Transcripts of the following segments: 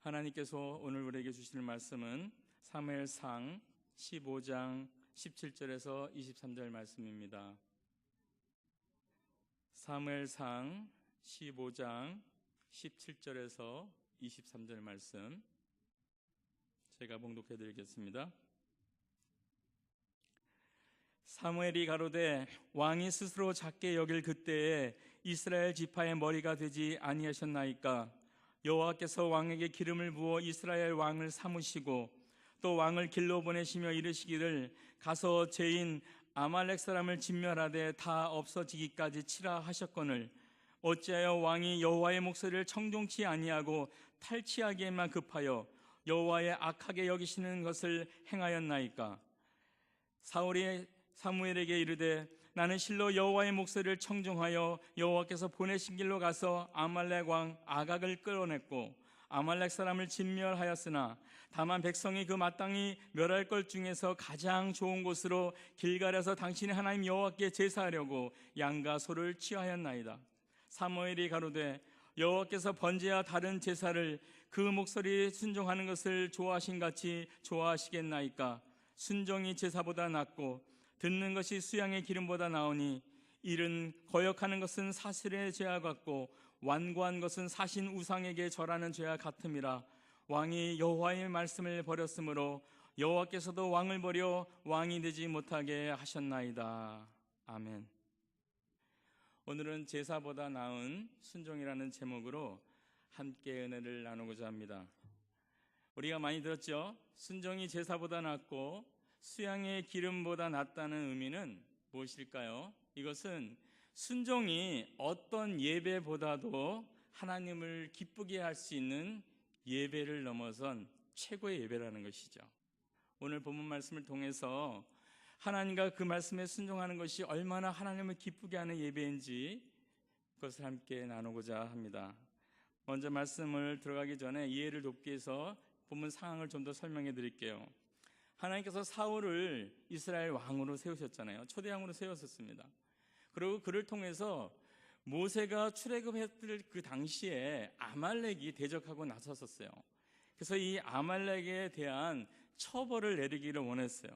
하나님께서 오늘 우리에게 주시는 말씀은 사무엘상 15장 17절에서 23절 말씀입니다. 사무엘상 15장 17절에서 23절 말씀 제가 봉독해 드리겠습니다. 사무엘이 가로되 왕이 스스로 작게 여길 그때에 이스라엘 지파의 머리가 되지 아니하셨나이까? 여호와께서 왕에게 기름을 부어 이스라엘 왕을 삼으시고 또 왕을 길로 보내시며 이르시기를 가서 죄인 아말렉 사람을 진멸하되 다 없어지기까지 치라 하셨거늘 어찌하여 왕이 여호와의 목소리를 청종치 아니하고 탈취하기에만 급하여 여호와의 악하게 여기시는 것을 행하였나이까? 사울이 사무엘에게 이르되 나는 실로 여호와의 목소리를 청종하여 여호와께서 보내신 길로 가서 아말렉 왕 아각을 끌어냈고 아말렉 사람을 진멸하였으나 다만 백성이 그 마땅히 멸할 것 중에서 가장 좋은 곳으로 길갈에서 당신의 하나님 여호와께 제사하려고 양과 소를 취하였나이다. 사무엘이 가로되 여호와께서 번제와 다른 제사를 그 목소리에 순종하는 것을 좋아하신 같이 좋아하시겠나이까? 순종이 제사보다 낫고 듣는 것이 수양의 기름보다 나으니 이른 거역하는 것은 사슬의 죄와 같고 완고한 것은 사신 우상에게 절하는 죄와 같음이라. 왕이 여호와의 말씀을 버렸으므로 여호와께서도 왕을 버려 왕이 되지 못하게 하셨나이다. 아멘. 오늘은 제사보다 나은 순종이라는 제목으로 함께 은혜를 나누고자 합니다. 우리가 많이 들었죠? 순종이 제사보다 낫고 수양의 기름보다 낫다는 의미는 무엇일까요? 이것은 순종이 어떤 예배보다도 하나님을 기쁘게 할 수 있는 예배를 넘어선 최고의 예배라는 것이죠. 오늘 본문 말씀을 통해서 하나님과 그 말씀에 순종하는 것이 얼마나 하나님을 기쁘게 하는 예배인지 그것을 함께 나누고자 합니다. 먼저 말씀을 들어가기 전에 이해를 돕기 위해서 본문 상황을 좀 더 설명해 드릴게요. 하나님께서 사울을 이스라엘 왕으로 세우셨잖아요. 초대왕으로 세우셨습니다. 그리고 그를 통해서 모세가 출애굽했을 그 당시에 아말렉이 대적하고 나섰었어요. 그래서 이 아말렉에 대한 처벌을 내리기를 원했어요.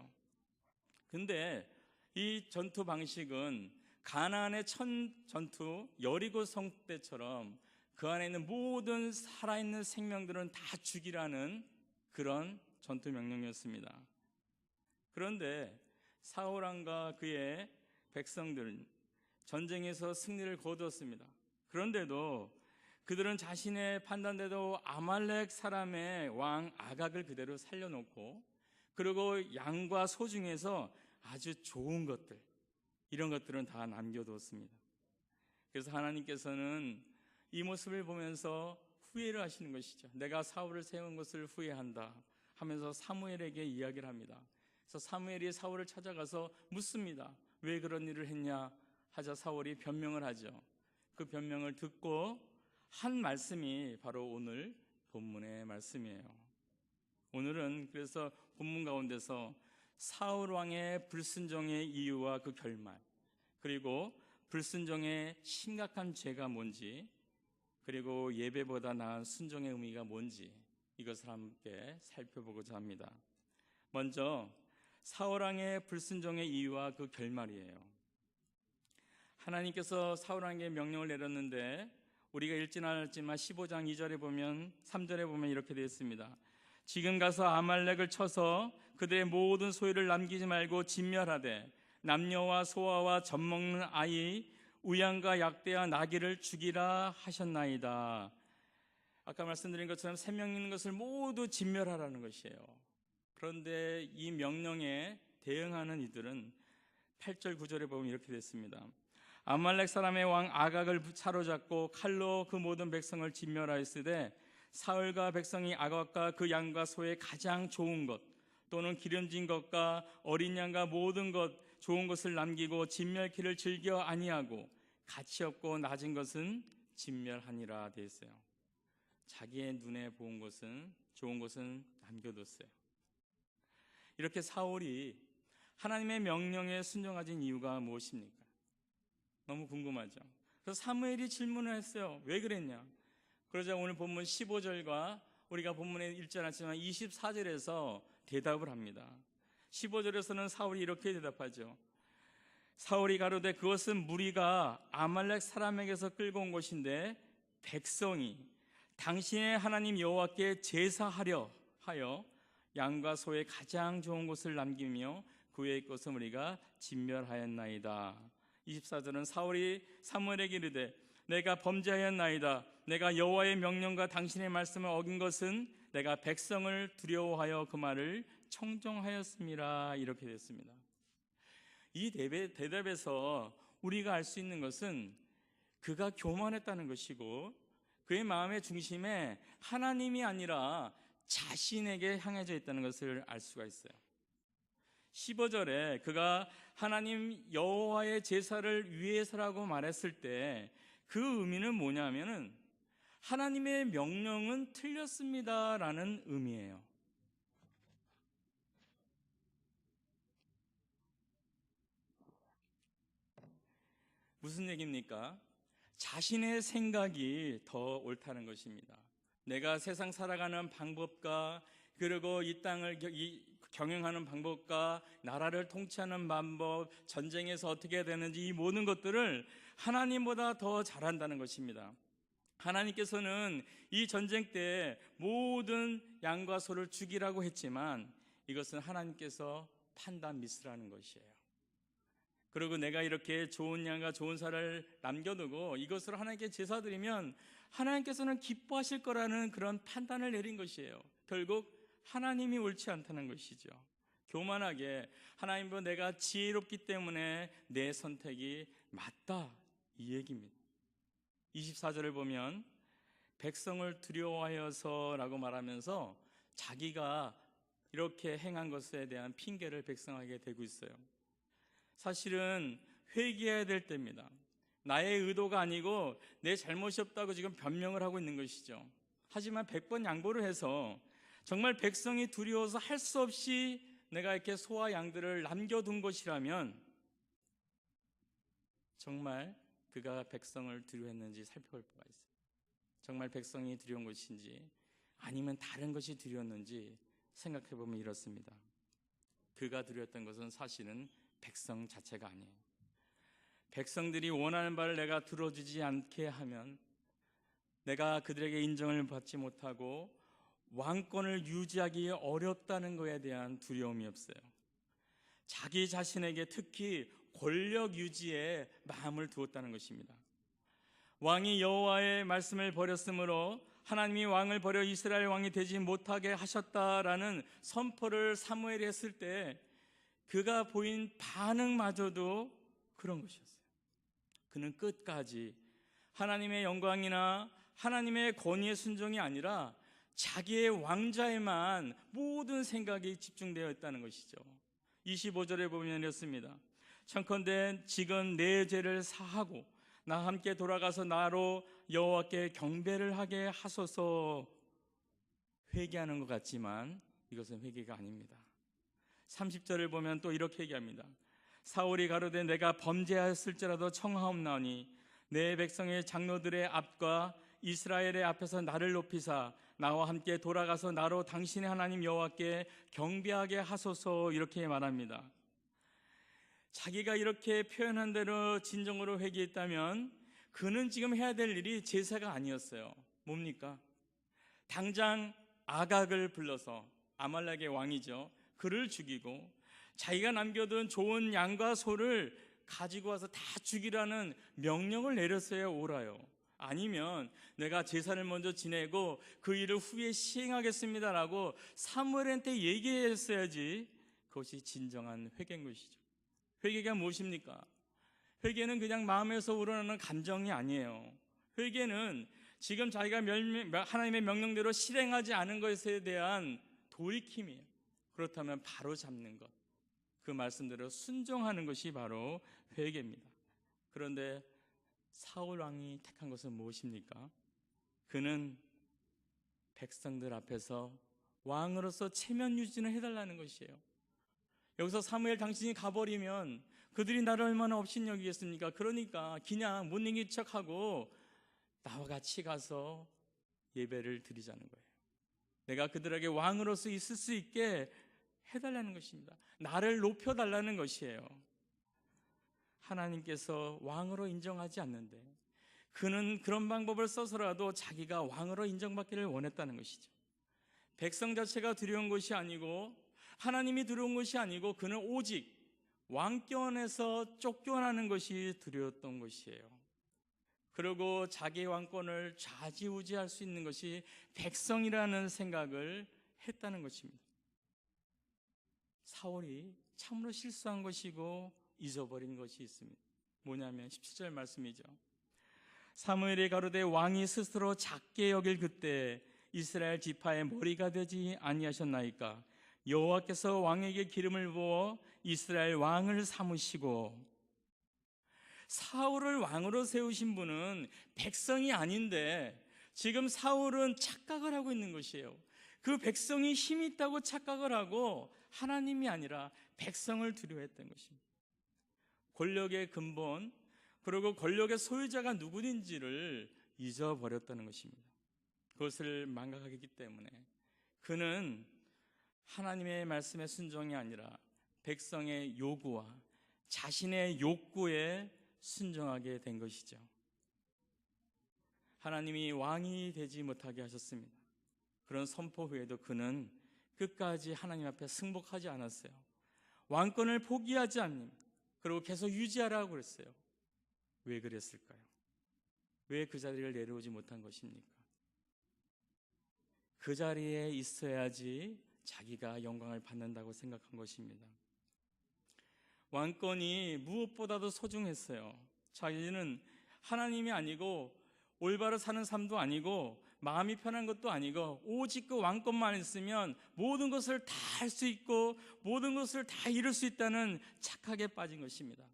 근데 이 전투 방식은 가나안의 첫 전투 여리고 성 때처럼 그 안에 있는 모든 살아있는 생명들은 다 죽이라는 그런 전투 명령이었습니다. 그런데 사울왕과 그의 백성들은 전쟁에서 승리를 거두었습니다. 그런데도 그들은 자신의 판단대로 아말렉 사람의 왕 아각을 그대로 살려놓고 그리고 양과 소 중에서 아주 좋은 것들, 이런 것들은 다 남겨두었습니다. 그래서 하나님께서는 이 모습을 보면서 후회를 하시는 것이죠. 내가 사울을 세운 것을 후회한다 하면서 사무엘에게 이야기를 합니다. 그래서 사무엘이 사울을 찾아가서 묻습니다. 왜 그런 일을 했냐 하자 사울이 변명을 하죠. 그 변명을 듣고 한 말씀이 바로 오늘 본문의 말씀이에요. 오늘은 그래서 본문 가운데서 사울 왕의 불순종의 이유와 그 결말, 그리고 불순종의 심각한 죄가 뭔지, 그리고 예배보다 나은 순종의 의미가 뭔지 이것을 함께 살펴보고자 합니다. 먼저 사울 왕의 불순종의 이유와 그 결말이에요. 하나님께서 사울 왕에게 명령을 내렸는데 우리가 읽지는 않았지만 15장 2절에 보면 3절에 보면 이렇게 되어 있습니다. 지금 가서 아말렉을 쳐서 그들의 모든 소유를 남기지 말고 진멸하되 남녀와 소아와 젖먹는 아이 우양과 약대와 나귀를 죽이라 하셨나이다. 아까 말씀드린 것처럼 생명 있는 것을 모두 진멸하라는 것이에요. 그런데 이 명령에 대응하는 이들은 8절 9절에 보면 이렇게 됐습니다. 아말렉 사람의 왕 아각을 사로잡고 칼로 그 모든 백성을 진멸하였으되 사울과 백성이 아각과 그 양과 소의 가장 좋은 것 또는 기름진 것과 어린 양과 모든 것 좋은 것을 남기고 진멸키를 즐겨 아니하고 가치 없고 낮은 것은 진멸하니라 되어 있어요. 자기의 눈에 보은 것은 좋은 것은 남겨뒀어요. 이렇게 사울이 하나님의 명령에 순종하신 이유가 무엇입니까? 너무 궁금하죠. 그래서 사무엘이 질문을 했어요. 왜 그랬냐? 그러자 오늘 본문 15절과 우리가 본문에 읽지 않았지만 24절에서 대답을 합니다. 15절에서는 사울이 이렇게 대답하죠. 사울이 가로되 그것은 무리가 아말렉 사람에게서 끌고 온 것인데 백성이 당신의 하나님 여호와께 제사하려 하여 양과 소의 가장 좋은 것을 남기며 그 외의 것은 우리가 진멸하였나이다. 24절은 사울이 사무엘에게 이르되 내가 범죄하였나이다. 내가 여호와의 명령과 당신의 말씀을 어긴 것은 내가 백성을 두려워하여 그 말을 청종하였습니다. 이렇게 됐습니다. 이 대답에서 우리가 알 수 있는 것은 그가 교만했다는 것이고 그의 마음의 중심에 하나님이 아니라 자신에게 향해져 있다는 것을 알 수가 있어요. 15절에 그가 하나님 여호와의 제사를 위해서라고 말했을 때 그 의미는 뭐냐면은 하나님의 명령은 틀렸습니다라는 의미예요. 무슨 얘기입니까? 자신의 생각이 더 옳다는 것입니다. 내가 세상 살아가는 방법과 그리고 이 땅을 경영하는 방법과 나라를 통치하는 방법, 전쟁에서 어떻게 해야 되는지 이 모든 것들을 하나님보다 더 잘한다는 것입니다. 하나님께서는 이 전쟁 때 모든 양과 소를 죽이라고 했지만 이것은 하나님께서 판단 미스라는 것이에요. 그리고 내가 이렇게 좋은 양과 좋은 살을 남겨두고 이것으로 하나님께 제사 드리면 하나님께서는 기뻐하실 거라는 그런 판단을 내린 것이에요. 결국 하나님이 옳지 않다는 것이죠. 교만하게 하나님도 내가 지혜롭기 때문에 내 선택이 맞다 이 얘기입니다. 24절을 보면 백성을 두려워하여서라고 말하면서 자기가 이렇게 행한 것에 대한 핑계를 백성에게 대고 있어요. 사실은 회개해야 될 때입니다. 나의 의도가 아니고 내 잘못이 없다고 지금 변명을 하고 있는 것이죠. 하지만 100번 양보를 해서 정말 백성이 두려워서 할 수 없이 내가 이렇게 소와 양들을 남겨둔 것이라면 정말 그가 백성을 두려워했는지 살펴볼 필요가 있어요. 정말 백성이 두려운 것인지 아니면 다른 것이 두려웠는지 생각해 보면 이렇습니다. 그가 두려웠던 것은 사실은 백성 자체가 아니에요. 백성들이 원하는 바를 내가 들어주지 않게 하면 내가 그들에게 인정을 받지 못하고 왕권을 유지하기 어렵다는 것에 대한 두려움이 없어요. 자기 자신에게 특히 권력 유지에 마음을 두었다는 것입니다. 왕이 여호와의 말씀을 버렸으므로 하나님이 왕을 버려 이스라엘 왕이 되지 못하게 하셨다라는 선포를 사무엘이 했을 때 그가 보인 반응마저도 그런 것이었어요. 그는 끝까지 하나님의 영광이나 하나님의 권위의 순종이 아니라 자기의 왕자에만 모든 생각이 집중되어 있다는 것이죠. 25절에 보면 이렇습니다. 청컨대 지금 내 죄를 사하고 나 함께 돌아가서 나로 여호와께 경배를 하게 하소서. 회개하는 것 같지만 이것은 회개가 아닙니다. 30절을 보면 또 이렇게 얘기합니다. 사울이 가로되 내가 범죄하였을지라도 청하옵나니 내 백성의 장로들의 앞과 이스라엘의 앞에서 나를 높이사 나와 함께 돌아가서 나로 당신의 하나님 여호와께 경배하게 하소서. 이렇게 말합니다. 자기가 이렇게 표현한 대로 진정으로 회개했다면 그는 지금 해야 될 일이 제사가 아니었어요. 뭡니까? 당장 아각을 불러서, 아말렉의 왕이죠, 그를 죽이고 자기가 남겨둔 좋은 양과 소를 가지고 와서 다 죽이라는 명령을 내렸어야 옳아요. 아니면 내가 제사를 먼저 지내고 그 일을 후에 시행하겠습니다라고 사무엘한테 얘기했어야지 그것이 진정한 회개인 것이죠. 회개가 무엇입니까? 회개는 그냥 마음에서 우러나는 감정이 아니에요. 회개는 지금 자기가 하나님의 명령대로 실행하지 않은 것에 대한 돌이킴이에요. 그렇다면 바로 잡는 것, 그 말씀대로 순종하는 것이 바로 회개입니다. 그런데 사울 왕이 택한 것은 무엇입니까? 그는 백성들 앞에서 왕으로서 체면 유지는 해달라는 것이에요. 여기서 사무엘 당신이 가버리면 그들이 나를 얼마나 업신여기겠습니까? 그러니까 그냥 못 이긴 척하고 나와 같이 가서 예배를 드리자는 거예요. 내가 그들에게 왕으로서 있을 수 있게 해달라는 것입니다. 나를 높여달라는 것이에요. 하나님께서 왕으로 인정하지 않는데 그는 그런 방법을 써서라도 자기가 왕으로 인정받기를 원했다는 것이죠. 백성 자체가 두려운 것이 아니고 하나님이 두려운 것이 아니고 그는 오직 왕권에서 쫓겨나는 것이 두려웠던 것이에요. 그리고 자기의 왕권을 좌지우지할 수 있는 것이 백성이라는 생각을 했다는 것입니다. 사울이 참으로 실수한 것이고 잊어버린 것이 있습니다. 뭐냐면 17절 말씀이죠. 사무엘이 가로되 왕이 스스로 작게 여길 그때 이스라엘 지파의 머리가 되지 아니하셨나이까. 여호와께서 왕에게 기름을 부어 이스라엘 왕을 삼으시고. 사울을 왕으로 세우신 분은 백성이 아닌데 지금 사울은 착각을 하고 있는 것이에요. 그 백성이 힘이 있다고 착각을 하고 하나님이 아니라 백성을 두려워했던 것입니다. 권력의 근본, 그리고 권력의 소유자가 누구인지를 잊어버렸다는 것입니다. 그것을 망각하기 때문에 그는 하나님의 말씀에 순종이 아니라 백성의 요구와 자신의 욕구에 순종하게 된 것이죠. 하나님이 왕이 되지 못하게 하셨습니다. 그런 선포 후에도 그는 끝까지 하나님 앞에 승복하지 않았어요. 왕권을 포기하지 않습니다. 그리고 계속 유지하라고 그랬어요. 왜 그랬을까요? 왜 그 자리를 내려오지 못한 것입니까? 그 자리에 있어야지 자기가 영광을 받는다고 생각한 것입니다. 왕권이 무엇보다도 소중했어요. 자기는 하나님이 아니고 올바로 사는 삶도 아니고 마음이 편한 것도 아니고 오직 그 왕권만 있으면 모든 것을 다 할 수 있고 모든 것을 다 이룰 수 있다는 착각에 빠진 것입니다.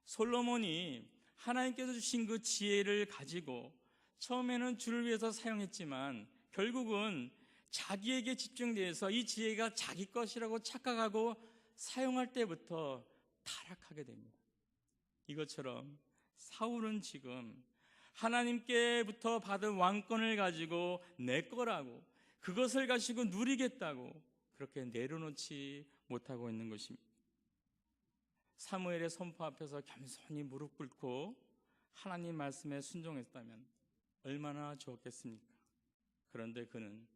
솔로몬이 하나님께서 주신 그 지혜를 가지고 처음에는 주를 위해서 사용했지만 결국은 자기에게 집중돼서 이 지혜가 자기 것이라고 착각하고 사용할 때부터 타락하게 됩니다. 이것처럼 사울은 지금 하나님께부터 받은 왕권을 가지고 내 거라고 그것을 가지고 누리겠다고 그렇게 내려놓지 못하고 있는 것입니다. 사무엘의 선포 앞에서 겸손히 무릎 꿇고 하나님 말씀에 순종했다면 얼마나 좋았겠습니까? 그런데 그는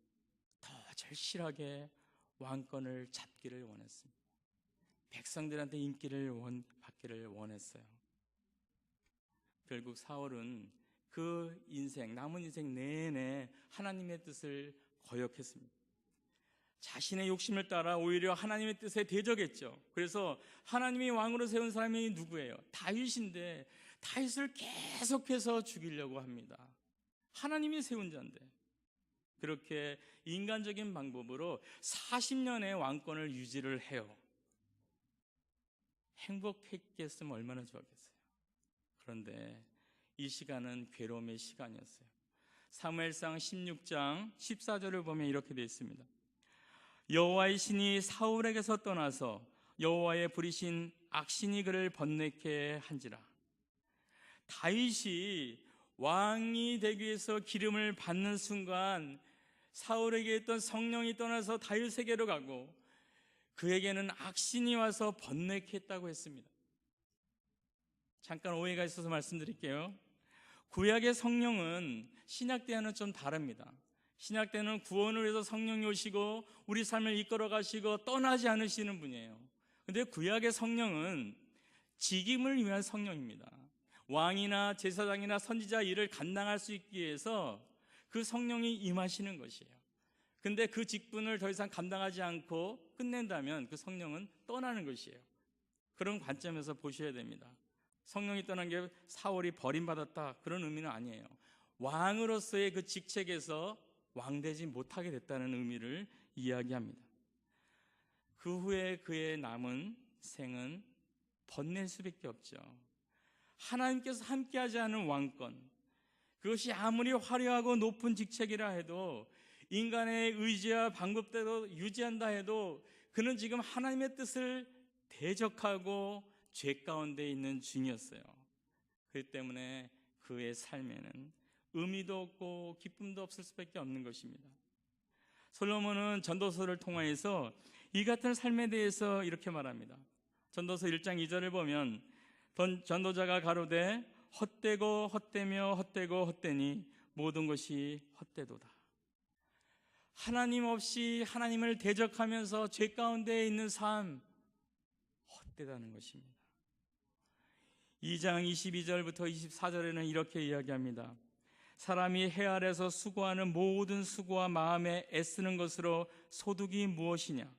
더 절실하게 왕권을 잡기를 원했습니다. 백성들한테 인기를 받기를 원했어요. 결국 사울은 그 인생, 남은 인생 내내 하나님의 뜻을 거역했습니다. 자신의 욕심을 따라 오히려 하나님의 뜻에 대적했죠. 그래서 하나님이 왕으로 세운 사람이 누구예요? 다윗인데 다윗을 계속해서 죽이려고 합니다. 하나님이 세운 자인데 그렇게 인간적인 방법으로 40년의 왕권을 유지를 해요. 행복했겠으면 얼마나 좋았겠어요. 그런데 이 시간은 괴로움의 시간이었어요. 사무엘상 16장 14절을 보면 이렇게 되어 있습니다. 여호와의 신이 사울에게서 떠나서 여호와의 부리신 악신이 그를 번뇌케 한지라. 다윗이 왕이 되기 위해서 기름을 받는 순간 사울에게 있던 성령이 떠나서 다윗에게로 가고 그에게는 악신이 와서 번뇌케 했다고 했습니다. 잠깐 오해가 있어서 말씀드릴게요. 구약의 성령은 신약 때와는 좀 다릅니다. 신약 때는 구원을 위해서 성령이 오시고 우리 삶을 이끌어 가시고 떠나지 않으시는 분이에요. 그런데 구약의 성령은 직임을 위한 성령입니다. 왕이나 제사장이나 선지자 일을 감당할 수 있기 위해서 그 성령이 임하시는 것이에요. 근데 그 직분을 더 이상 감당하지 않고 끝낸다면 그 성령은 떠나는 것이에요. 그런 관점에서 보셔야 됩니다. 성령이 떠난 게 사울이 버림받았다 그런 의미는 아니에요. 왕으로서의 그 직책에서 왕되지 못하게 됐다는 의미를 이야기합니다. 그 후에 그의 남은 생은 번뇌일 수밖에 없죠. 하나님께서 함께하지 않은 왕권, 그것이 아무리 화려하고 높은 직책이라 해도 인간의 의지와 방법대로 유지한다 해도 그는 지금 하나님의 뜻을 대적하고 죄 가운데 있는 중이었어요. 그렇기 때문에 그의 삶에는 의미도 없고 기쁨도 없을 수밖에 없는 것입니다. 솔로몬은 전도서를 통하여서 이 같은 삶에 대해서 이렇게 말합니다. 전도서 1장 2절을 보면 전도자가 가로되 헛되고 헛되며 헛되고 헛되니 모든 것이 헛되도다. 하나님 없이 하나님을 대적하면서 죄 가운데 있는 삶, 헛되다는 것입니다. 2장 22절부터 24절에는 이렇게 이야기합니다. 사람이 해 아래서 수고하는 모든 수고와 마음에 애쓰는 것으로 소득이 무엇이냐?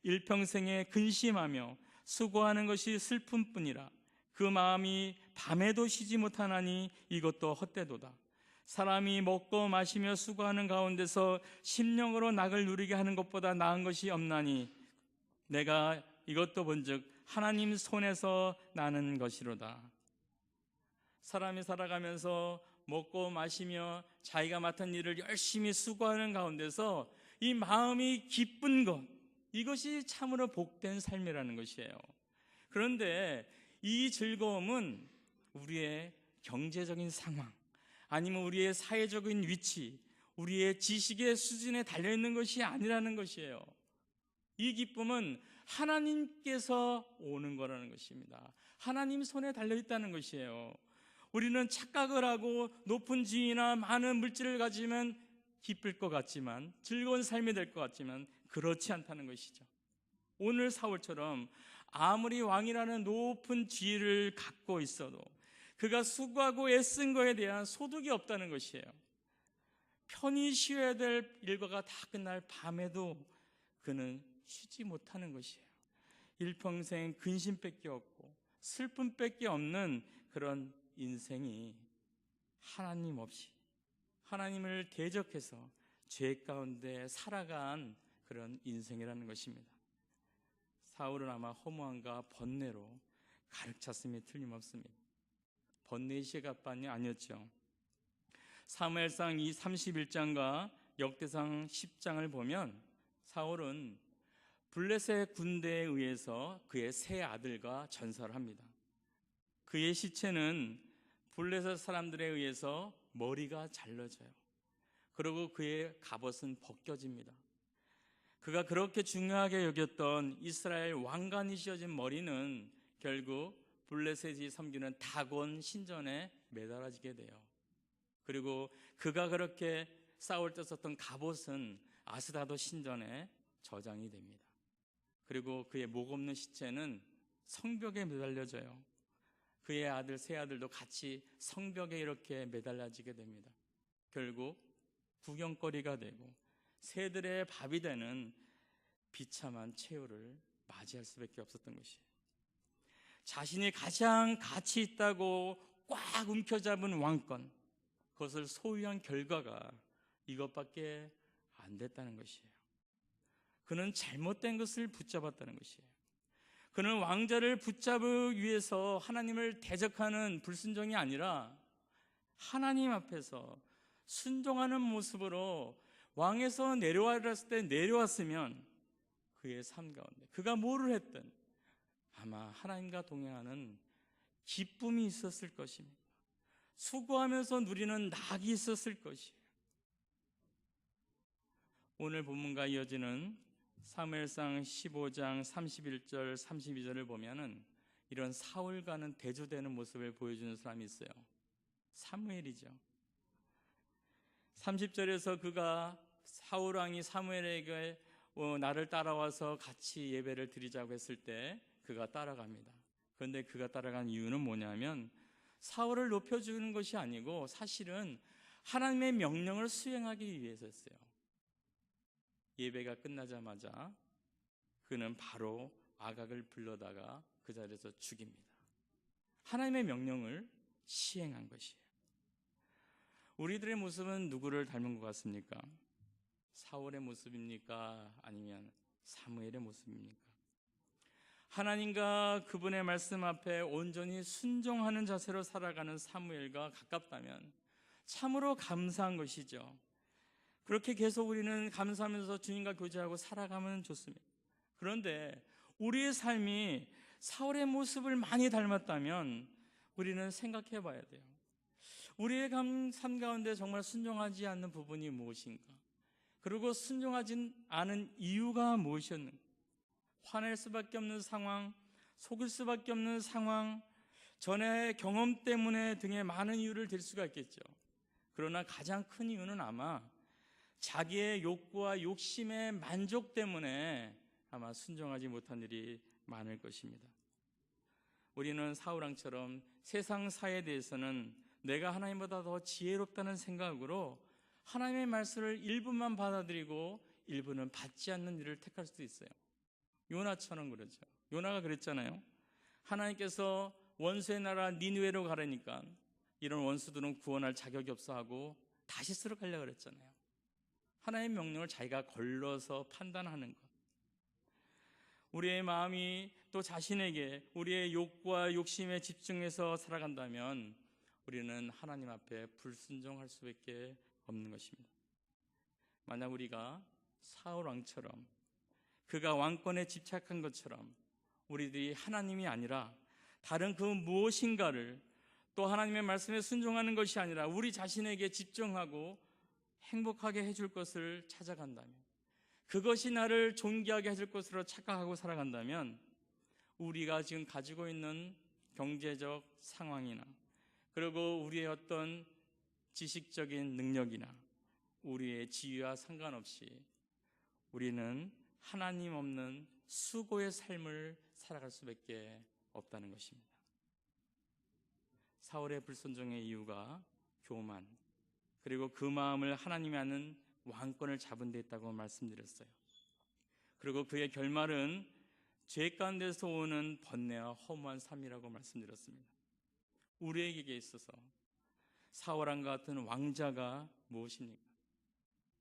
일평생에 근심하며 수고하는 것이 슬픔뿐이라. 그 마음이 밤에도 쉬지 못하나니 이것도 헛되도다. 사람이 먹고 마시며 수고하는 가운데서 심령으로 낙을 누리게 하는 것보다 나은 것이 없나니 내가 이것도 본즉 하나님 손에서 나는 것이로다. 사람이 살아가면서 먹고 마시며 자기가 맡은 일을 열심히 수고하는 가운데서 이 마음이 기쁜 것, 이것이 참으로 복된 삶이라는 것이에요. 그런데 이 즐거움은 우리의 경제적인 상황, 아니면 우리의 사회적인 위치, 우리의 지식의 수준에 달려있는 것이 아니라는 것이에요. 이 기쁨은 하나님께서 오는 거라는 것입니다. 하나님 손에 달려있다는 것이에요. 우리는 착각을 하고 높은 지위나 많은 물질을 가지면 기쁠 것 같지만, 즐거운 삶이 될 것 같지만 그렇지 않다는 것이죠. 오늘 사울처럼 아무리 왕이라는 높은 지위를 갖고 있어도 그가 수고하고 애쓴 것에 대한 소득이 없다는 것이에요. 편히 쉬어야 될 일과가 다 끝날 밤에도 그는 쉬지 못하는 것이에요. 일평생 근심밖에 없고 슬픔밖에 없는 그런 인생이 하나님 없이 하나님을 대적해서 죄 가운데 살아간 그런 인생이라는 것입니다. 사울은 아마 허무함과 번뇌로 가득 찼음이 틀림없습니다. 번뇌의 시간이 아니었죠. 사무엘상 31장과 역대상 10장을 보면 사울은 블레셋 군대에 의해서 그의 세 아들과 전사를 합니다. 그의 시체는 블레셋 사람들에 의해서 머리가 잘라져요. 그리고 그의 갑옷은 벗겨집니다. 그가 그렇게 중요하게 여겼던 이스라엘 왕관이 씌워진 머리는 결국 블레셋이 섬기는 다곤 신전에 매달아지게 돼요. 그리고 그가 그렇게 싸울 때 썼던 갑옷은 아스다도 신전에 저장이 됩니다. 그리고 그의 목 없는 시체는 성벽에 매달려져요. 그의 아들, 세 아들도 같이 성벽에 이렇게 매달려지게 됩니다. 결국 구경거리가 되고 새들의 밥이 되는 비참한 최후를 맞이할 수밖에 없었던 것이에요. 자신이 가장 가치 있다고 꽉 움켜잡은 왕권, 그것을 소유한 결과가 이것밖에 안 됐다는 것이에요. 그는 잘못된 것을 붙잡았다는 것이에요. 그는 왕자를 붙잡기 위해서 하나님을 대적하는 불순종이 아니라 하나님 앞에서 순종하는 모습으로 왕에서 내려왔을 때 내려왔으면 그의 삶 가운데 그가 뭐를 했든 아마 하나님과 동행하는 기쁨이 있었을 것입니다. 수고하면서 누리는 낙이 있었을 것이에요. 오늘 본문과 이어지는 사무엘상 15장 31절 32절을 보면은 이런 사울과는 대조되는 모습을 보여주는 사람이 있어요. 사무엘이죠. 30절에서 그가 사울 왕이 사무엘에게 나를 따라와서 같이 예배를 드리자고 했을 때 그가 따라갑니다. 그런데 그가 따라간 이유는 뭐냐면 사울을 높여주는 것이 아니고 사실은 하나님의 명령을 수행하기 위해서였어요. 예배가 끝나자마자 그는 바로 아각을 불러다가 그 자리에서 죽입니다. 하나님의 명령을 시행한 것이에요. 우리들의 모습은 누구를 닮은 것 같습니까? 사울의 모습입니까? 아니면 사무엘의 모습입니까? 하나님과 그분의 말씀 앞에 온전히 순종하는 자세로 살아가는 사무엘과 가깝다면 참으로 감사한 것이죠. 그렇게 계속 우리는 감사하면서 주님과 교제하고 살아가면 좋습니다. 그런데 우리의 삶이 사울의 모습을 많이 닮았다면 우리는 생각해 봐야 돼요. 우리의 삶 가운데 정말 순종하지 않는 부분이 무엇인가? 그리고 순종하지 않은 이유가 무엇이었는가? 화낼 수밖에 없는 상황, 속을 수밖에 없는 상황, 전의 경험 때문에 등의 많은 이유를 댈 수가 있겠죠. 그러나 가장 큰 이유는 아마 자기의 욕구와 욕심의 만족 때문에 아마 순종하지 못한 일이 많을 것입니다. 우리는 사울왕처럼 세상 사에 대해서는 내가 하나님보다 더 지혜롭다는 생각으로 하나님의 말씀을 일부만 받아들이고 일부는 받지 않는 일을 택할 수도 있어요. 요나처럼 그러죠. 요나가 그랬잖아요. 하나님께서 원수의 나라 니느웨로 가라니까 이런 원수들은 구원할 자격이 없어 하고 다시스로 가려고 그랬잖아요. 하나님의 명령을 자기가 걸러서 판단하는 것. 우리의 마음이 또 자신에게 우리의 욕구와 욕심에 집중해서 살아간다면 우리는 하나님 앞에 불순종할 수밖에 없는 것입니다. 만약 우리가 사울 왕처럼 그가 왕권에 집착한 것처럼 우리들이 하나님이 아니라 다른 그 무엇인가를 또 하나님의 말씀에 순종하는 것이 아니라 우리 자신에게 집중하고 행복하게 해줄 것을 찾아간다면, 그것이 나를 존귀하게 해줄 것으로 착각하고 살아간다면 우리가 지금 가지고 있는 경제적 상황이나 그리고 우리의 어떤 지식적인 능력이나 우리의 지위와 상관없이 우리는 하나님 없는 수고의 삶을 살아갈 수밖에 없다는 것입니다. 사울의 불순종의 이유가 교만, 그리고 그 마음을 하나님이 아는 왕권을 잡은 데 있다고 말씀드렸어요. 그리고 그의 결말은 죄 가운데서 오는 번뇌와 허무한 삶이라고 말씀드렸습니다. 우리에게 있어서 사울왕과 같은 왕자가 무엇입니까?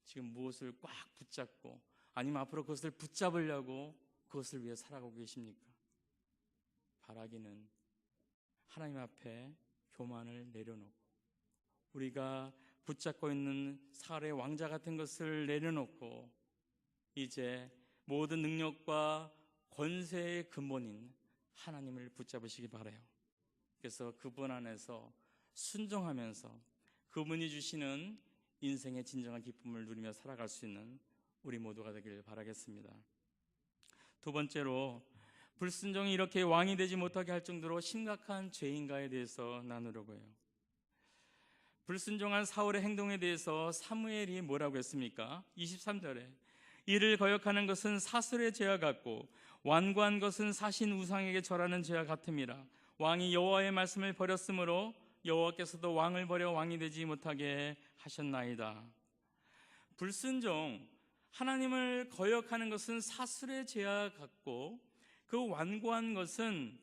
지금 무엇을 꽉 붙잡고 아니면 앞으로 그것을 붙잡으려고 그것을 위해 살아가고 계십니까? 바라기는 하나님 앞에 교만을 내려놓고 우리가 붙잡고 있는 사울의 왕자 같은 것을 내려놓고 이제 모든 능력과 권세의 근본인 하나님을 붙잡으시기 바라요. 그래서 그분 안에서 순종하면서 그분이 주시는 인생의 진정한 기쁨을 누리며 살아갈 수 있는 우리 모두가 되길 바라겠습니다. 두 번째로, 불순종이 이렇게 왕이 되지 못하게 할 정도로 심각한 죄인가에 대해서 나누려고 해요. 불순종한 사울의 행동에 대해서 사무엘이 뭐라고 했습니까? 23절에 이를 거역하는 것은 사슬의 죄와 같고 완고한 것은 사신 우상에게 절하는 죄와 같음이라. 왕이 여호와의 말씀을 버렸으므로 여호와께서도 왕을 버려 왕이 되지 못하게 하셨나이다. 불순종, 하나님을 거역하는 것은 사슬의 죄와 같고 그 완고한 것은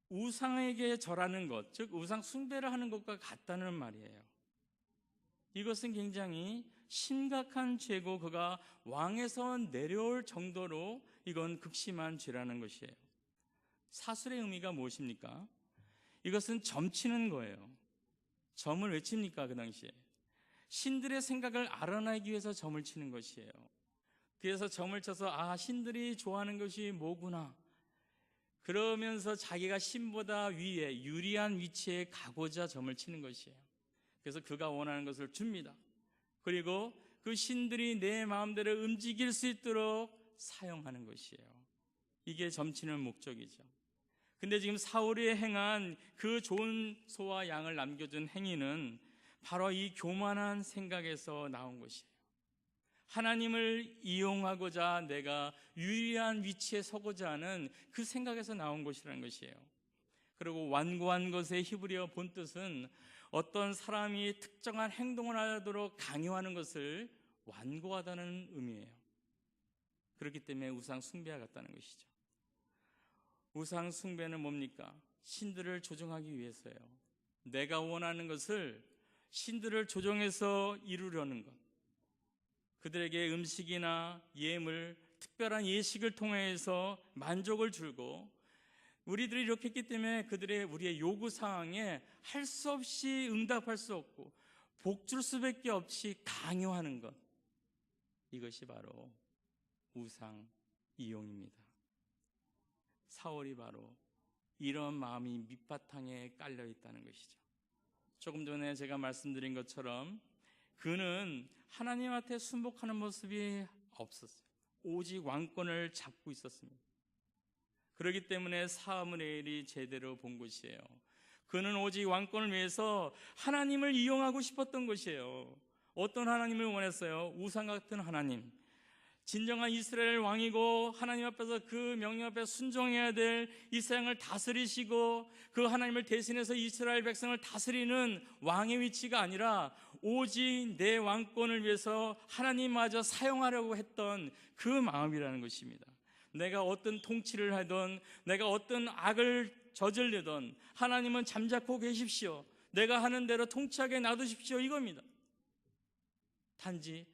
우상에게 절하는 것, 즉 우상 숭배를 하는 것과 같다는 말이에요. 이것은 굉장히 심각한 죄고 그가 왕에서 내려올 정도로 이건 극심한 죄라는 것이에요. 사슬의 의미가 무엇입니까? 이것은 점치는 거예요. 점을 왜 칩니까? 그 당시에 신들의 생각을 알아내기 위해서 점을 치는 것이에요. 그래서 점을 쳐서 신들이 좋아하는 것이 뭐구나, 그러면서 자기가 신보다 위에 유리한 위치에 가고자 점을 치는 것이에요. 그래서 그가 원하는 것을 줍니다. 그리고 그 신들이 내 마음대로 움직일 수 있도록 사용하는 것이에요. 이게 점치는 목적이죠. 근데 지금 사울이 행한 그 좋은 소와 양을 남겨준 행위는 바로 이 교만한 생각에서 나온 것이에요. 하나님을 이용하고자 내가 유리한 위치에 서고자 하는 그 생각에서 나온 것이라는 것이에요. 그리고 완고한 것의 히브리어 본뜻은 어떤 사람이 특정한 행동을 하도록 강요하는 것을 완고하다는 의미예요. 그렇기 때문에 우상 숭배와 같다는 것이죠. 우상 숭배는 뭡니까? 신들을 조종하기 위해서예요. 내가 원하는 것을 신들을 조종해서 이루려는 것. 그들에게 음식이나 예물, 특별한 예식을 통해서 만족을 주고, 우리들이 이렇게 했기 때문에 우리의 요구 사항에 할 수 없이 응답할 수 없고 복줄 수밖에 없이 강요하는 것, 이것이 바로 우상 이용입니다. 사울이 바로 이런 마음이 밑바탕에 깔려 있다는 것이죠. 조금 전에 제가 말씀드린 것처럼 그는 하나님한테 순복하는 모습이 없었어요. 오직 왕권을 잡고 있었습니다. 그렇기 때문에 사무엘이 제대로 본 것이에요. 그는 오직 왕권을 위해서 하나님을 이용하고 싶었던 것이에요. 어떤 하나님을 원했어요? 우상 같은 하나님. 진정한 이스라엘 왕이고 하나님 앞에서 그 명령 앞에 순종해야 될 이스라엘을 다스리시고 그 하나님을 대신해서 이스라엘 백성을 다스리는 왕의 위치가 아니라 오직 내 왕권을 위해서 하나님마저 사용하려고 했던 그 마음이라는 것입니다. 내가 어떤 통치를 하든 내가 어떤 악을 저질르든 하나님은 잠자코 계십시오. 내가 하는 대로 통치하게 놔두십시오, 이겁니다. 단지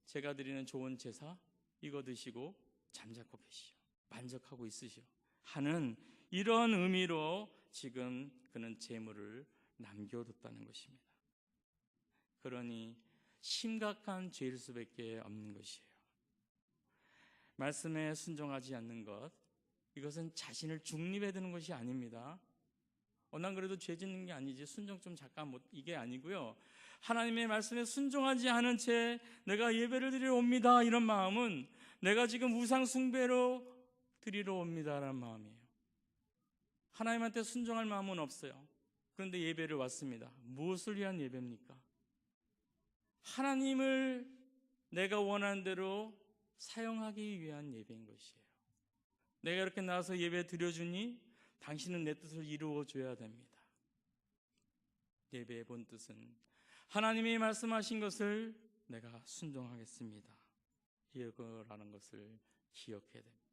제가 드리는 좋은 제사 이거 드시고 잠자코 계시오, 만족하고 있으시오 하는 이런 의미로 지금 그는 재물을 남겨뒀다는 것입니다. 그러니 심각한 죄일 수밖에 없는 것이에요. 말씀에 순종하지 않는 것, 이것은 자신을 중립에 드는 것이 아닙니다. 난 그래도 죄 짓는 게 아니지, 순종 좀 잠깐 이게 아니고요. 하나님의 말씀에 순종하지 않은 채 내가 예배를 드리러 옵니다, 이런 마음은 내가 지금 우상 숭배로 드리러 옵니다라는 마음이에요. 하나님한테 순종할 마음은 없어요. 그런데 예배를 왔습니다. 무엇을 위한 예배입니까? 하나님을 내가 원하는 대로 사용하기 위한 예배인 것이에요. 내가 이렇게 나와서 예배 드려주니 당신은 내 뜻을 이루어줘야 됩니다. 예배의 본 뜻은 하나님이 말씀하신 것을 내가 순종하겠습니다, 이거라는 것을 기억해야 됩니다.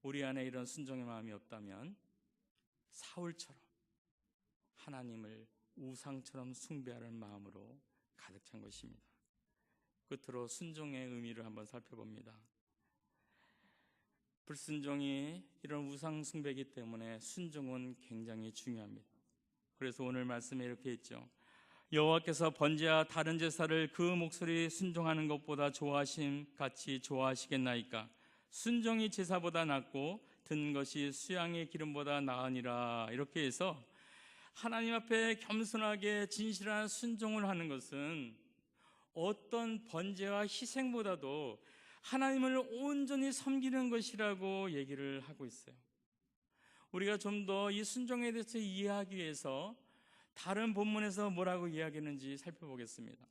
우리 안에 이런 순종의 마음이 없다면 사울처럼 하나님을 우상처럼 숭배하는 마음으로 가득 찬 것입니다. 끝으로 순종의 의미를 한번 살펴봅니다. 불순종이 이런 우상 숭배이기 때문에 순종은 굉장히 중요합니다. 그래서 오늘 말씀에 이렇게 있죠. 여호와께서 번제와 다른 제사를 그 목소리 순종하는 것보다 좋아하심 같이 좋아하시겠나이까? 순종이 제사보다 낫고 듣는 것이 수양의 기름보다 나으니라. 이렇게 해서 하나님 앞에 겸손하게 진실한 순종을 하는 것은 어떤 번제와 희생보다도 하나님을 온전히 섬기는 것이라고 얘기를 하고 있어요. 우리가 좀 더 이 순종에 대해서 이해하기 위해서 다른 본문에서 뭐라고 이야기했는지 살펴보겠습니다.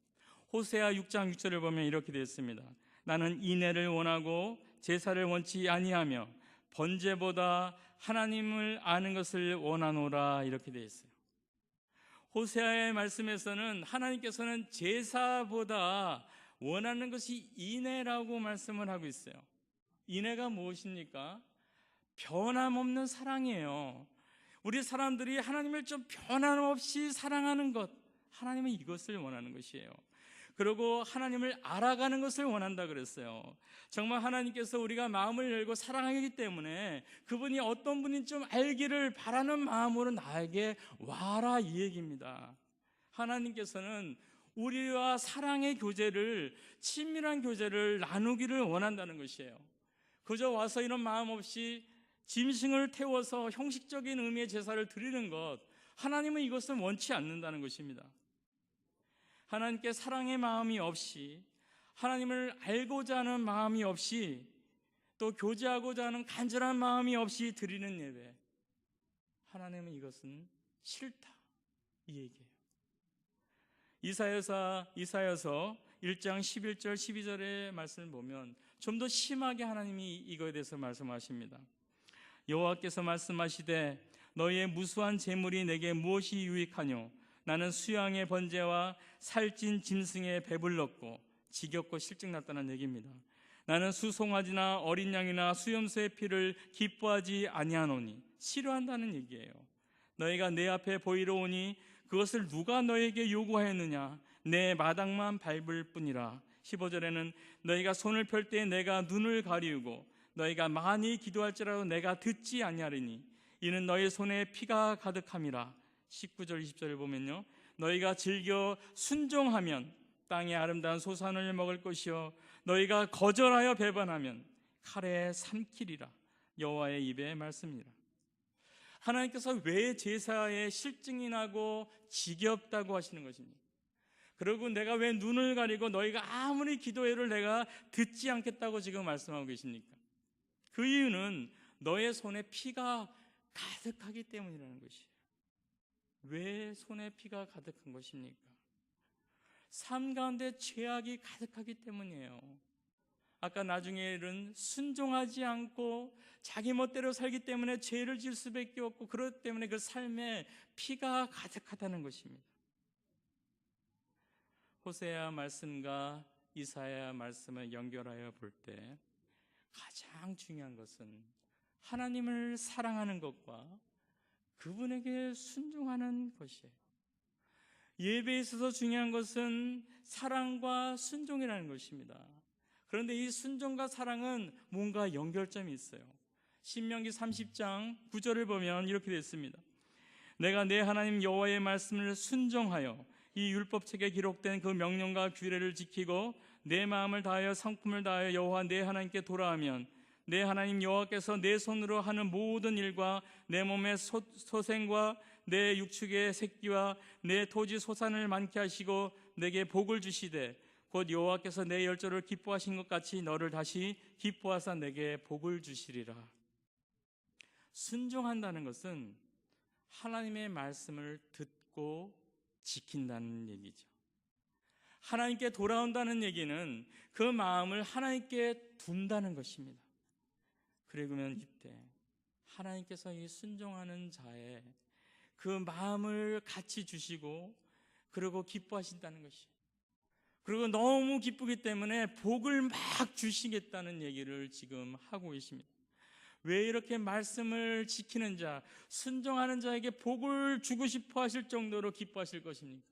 호세아 6장 6절을 보면 이렇게 되어 있습니다. 나는 인애를 원하고 제사를 원치 아니하며 번제보다 하나님을 아는 것을 원하노라. 이렇게 되어 있어요. 호세아의 말씀에서는 하나님께서는 제사보다 원하는 것이 인애라고 말씀을 하고 있어요. 인애가 무엇입니까? 변함없는 사랑이에요. 우리 사람들이 하나님을 좀 변함없이 사랑하는 것, 하나님은 이것을 원하는 것이에요. 그리고 하나님을 알아가는 것을 원한다 그랬어요. 정말 하나님께서 우리가 마음을 열고 사랑하기 때문에 그분이 어떤 분인지 좀 알기를 바라는 마음으로 나에게 와라, 이 얘기입니다. 하나님께서는 우리와 사랑의 교제를, 친밀한 교제를 나누기를 원한다는 것이에요. 그저 와서 이런 마음 없이 짐승을 태워서 형식적인 의미의 제사를 드리는 것, 하나님은 이것을 원치 않는다는 것입니다. 하나님께 사랑의 마음이 없이, 하나님을 알고자 하는 마음이 없이, 또 교제하고자 하는 간절한 마음이 없이 드리는 예배, 하나님은 이것은 싫다, 이 얘기예요. 이사야서 1장 11절 12절의 말씀을 보면 좀 더 심하게 하나님이 이거에 대해서 말씀하십니다. 여호와께서 말씀하시되 너희의 무수한 재물이 내게 무엇이 유익하뇨? 나는 수양의 번제와 살찐 짐승의 배불렀고 지겹고 실증났다는 얘기입니다. 나는 수송아지나 어린 양이나 수염소의 피를 기뻐하지 아니하노니, 싫어한다는 얘기예요. 너희가 내 앞에 보이러 오니 그것을 누가 너에게 요구하였느냐? 내 마당만 밟을 뿐이라. 15절에는 너희가 손을 펼 때 내가 눈을 가리우고 너희가 많이 기도할지라도 내가 듣지 아니하리니 이는 너희 손에 피가 가득함이라. 19절 20절을 보면요, 너희가 즐겨 순종하면 땅의 아름다운 소산을 먹을 것이요 너희가 거절하여 배반하면 칼에 삼키리라. 여호와의 입의 말씀이라. 하나님께서 왜 제사에 실증이 나고 지겹다고 하시는 것입니까? 그리고 내가 왜 눈을 가리고 너희가 아무리 기도해를 내가 듣지 않겠다고 지금 말씀하고 계십니까? 그 이유는 너의 손에 피가 가득하기 때문이라는 것이에요. 왜 손에 피가 가득한 것입니까? 삶 가운데 죄악이 가득하기 때문이에요. 아까 나중에는 순종하지 않고 자기 멋대로 살기 때문에 죄를 지을 수밖에 없고, 그렇기 때문에 그 삶에 피가 가득하다는 것입니다. 호세아 말씀과 이사야 말씀을 연결하여 볼 때 가장 중요한 것은 하나님을 사랑하는 것과 그분에게 순종하는 것이에요. 예배에 있어서 중요한 것은 사랑과 순종이라는 것입니다. 그런데 이 순종과 사랑은 뭔가 연결점이 있어요. 신명기 30장 9절을 보면 이렇게 되어 있습니다. 내가 내 하나님 여호와의 말씀을 순종하여 이 율법책에 기록된 그 명령과 규례를 지키고 내 마음을 다하여 성품을 다하여 여호와 내 하나님께 돌아오면 내 하나님 여호와께서 내 손으로 하는 모든 일과 내 몸의 소생과 내 육축의 새끼와 내 토지 소산을 많게 하시고 내게 복을 주시되 곧 여호와께서 내 열조를 기뻐하신 것 같이 너를 다시 기뻐하사 내게 복을 주시리라. 순종한다는 것은 하나님의 말씀을 듣고 지킨다는 얘기죠. 하나님께 돌아온다는 얘기는 그 마음을 하나님께 둔다는 것입니다. 그러면 이때 하나님께서 이 순종하는 자의 그 마음을 같이 주시고 그리고 기뻐하신다는 것이에요. 그리고 너무 기쁘기 때문에 복을 막 주시겠다는 얘기를 지금 하고 계십니다. 왜 이렇게 말씀을 지키는 자, 순종하는 자에게 복을 주고 싶어 하실 정도로 기뻐하실 것입니까?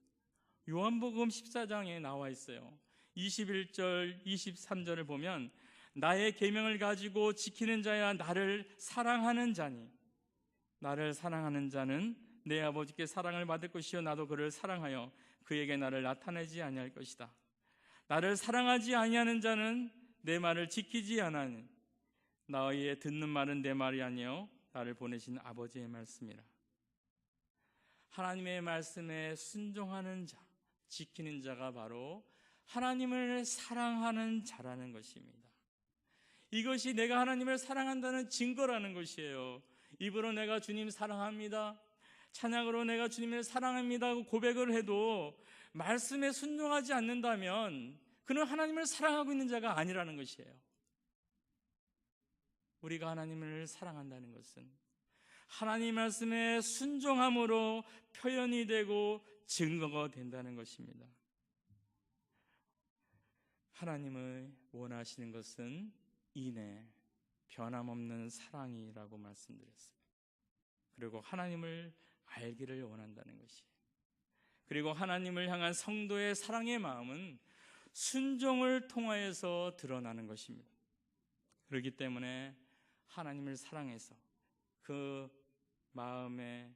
요한복음 14장에 나와 있어요. 21절, 23절을 보면 나의 계명을 가지고 지키는 자야 나를 사랑하는 자니 나를 사랑하는 자는 내 아버지께 사랑을 받을 것이요 나도 그를 사랑하여 그에게 나를 나타내지 아니할 것이다. 나를 사랑하지 아니하는 자는 내 말을 지키지 않으니 너희의 듣는 말은 내 말이 아니요 나를 보내신 아버지의 말씀이라. 하나님의 말씀에 순종하는 자, 지키는 자가 바로 하나님을 사랑하는 자라는 것입니다. 이것이 내가 하나님을 사랑한다는 증거라는 것이에요. 입으로 내가 주님 사랑합니다, 찬양으로 내가 주님을 사랑합니다 하고 고백을 해도 말씀에 순종하지 않는다면 그는 하나님을 사랑하고 있는 자가 아니라는 것이에요. 우리가 하나님을 사랑한다는 것은 하나님 말씀에 순종함으로 표현이 되고 증거가 된다는 것입니다. 하나님을 원하시는 것은 인내, 변함없는 사랑이라고 말씀드렸습니다. 그리고 하나님을 알기를 원한다는 것이에요. 그리고 하나님을 향한 성도의 사랑의 마음은 순종을 통하여서 드러나는 것입니다. 그렇기 때문에 하나님을 사랑해서 그 마음에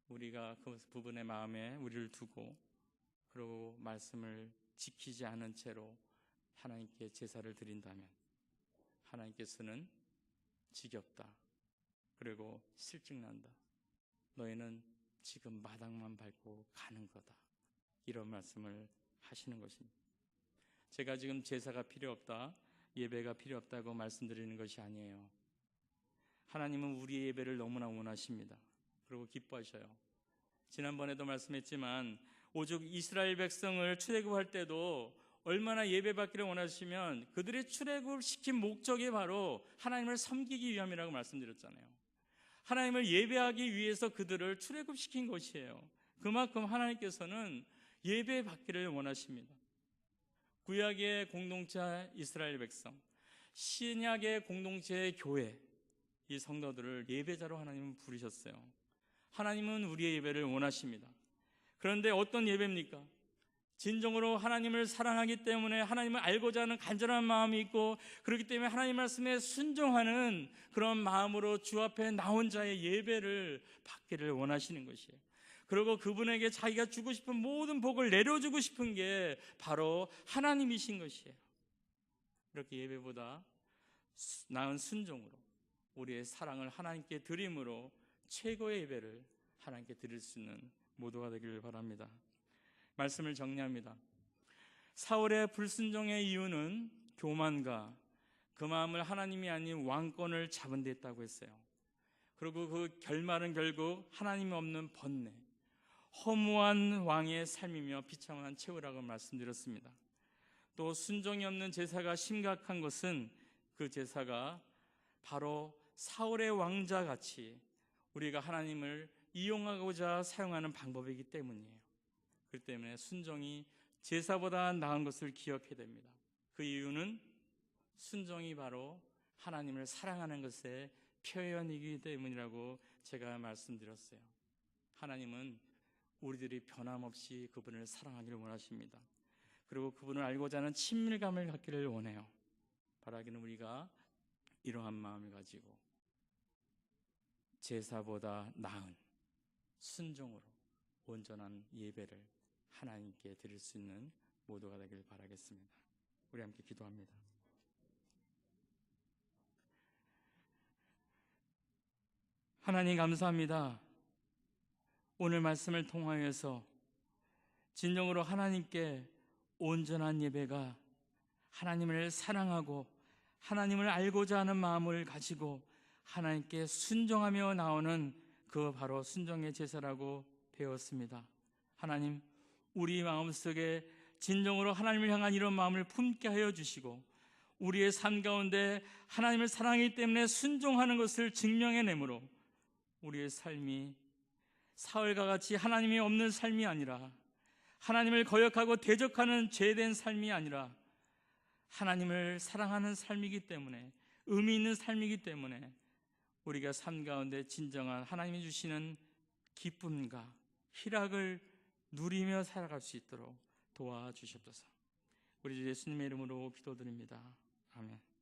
우리가 그 부분의 마음에 우리를 두고 그리고 말씀을 지키지 않은 채로 하나님께 제사를 드린다면 하나님께서는 지겹다, 그리고 실증난다, 너희는 지금 마당만 밟고 가는 거다, 이런 말씀을 하시는 것입니다. 제가 지금 제사가 필요 없다, 예배가 필요 없다고 말씀드리는 것이 아니에요. 하나님은 우리의 예배를 너무나 원하십니다. 그리고 기뻐하셔요. 지난번에도 말씀했지만 오죽 이스라엘 백성을 출애굽할 때도 얼마나 예배받기를 원하시면 그들의 출애굽을 시킨 목적이 바로 하나님을 섬기기 위함이라고 말씀드렸잖아요. 하나님을 예배하기 위해서 그들을 출애굽시킨 것이에요. 그만큼 하나님께서는 예배받기를 원하십니다. 구약의 공동체 이스라엘 백성, 신약의 공동체의 교회, 이 성도들을 예배자로 하나님은 부르셨어요. 하나님은 우리의 예배를 원하십니다. 그런데 어떤 예배입니까? 진정으로 하나님을 사랑하기 때문에 하나님을 알고자 하는 간절한 마음이 있고 그렇기 때문에 하나님 말씀에 순종하는 그런 마음으로 주 앞에 나온 자의 예배를 받기를 원하시는 것이에요. 그리고 그분에게 자기가 주고 싶은 모든 복을 내려주고 싶은 게 바로 하나님이신 것이에요. 이렇게 예배보다 나은 순종으로 우리의 사랑을 하나님께 드림으로 최고의 예배를 하나님께 드릴 수 있는 모두가 되기를 바랍니다. 말씀을 정리합니다. 사울의 불순종의 이유는 교만과 그 마음을 하나님이 아닌 왕권을 잡은 데 있다고 했어요. 그리고 그 결말은 결국 하나님이 없는 번뇌, 허무한 왕의 삶이며 비참한 최후라고 말씀드렸습니다. 또 순종이 없는 제사가 심각한 것은 그 제사가 바로 사울의 왕자같이 우리가 하나님을 이용하고자 사용하는 방법이기 때문이에요. 그렇기 때문에 순종이 제사보다 나은 것을 기억해야 됩니다. 그 이유는 순종이 바로 하나님을 사랑하는 것의 표현이기 때문이라고 제가 말씀드렸어요. 하나님은 우리들이 변함없이 그분을 사랑하기를 원하십니다. 그리고 그분을 알고자 하는 친밀감을 갖기를 원해요. 바라기는 우리가 이러한 마음을 가지고 제사보다 나은 순종으로 온전한 예배를 하나님께 드릴 수 있는 모두가 되길 바라겠습니다. 우리 함께 기도합니다. 하나님 감사합니다. 오늘 말씀을 통하여서 진정으로 하나님께 온전한 예배가 하나님을 사랑하고 하나님을 알고자 하는 마음을 가지고 하나님께 순종하며 나오는 그 바로 순종의 제사라고 배웠습니다. 하나님, 우리 마음속에 진정으로 하나님을 향한 이런 마음을 품게 하여 주시고 우리의 삶 가운데 하나님을 사랑하기 때문에 순종하는 것을 증명해내므로 우리의 삶이 사울과 같이 하나님이 없는 삶이 아니라 하나님을 거역하고 대적하는 죄된 삶이 아니라 하나님을 사랑하는 삶이기 때문에 의미 있는 삶이기 때문에 우리가 삶 가운데 진정한 하나님이 주시는 기쁨과 희락을 누리며 살아갈 수 있도록 도와주시옵소서. 우리 주 예수님의 이름으로 기도드립니다. 아멘.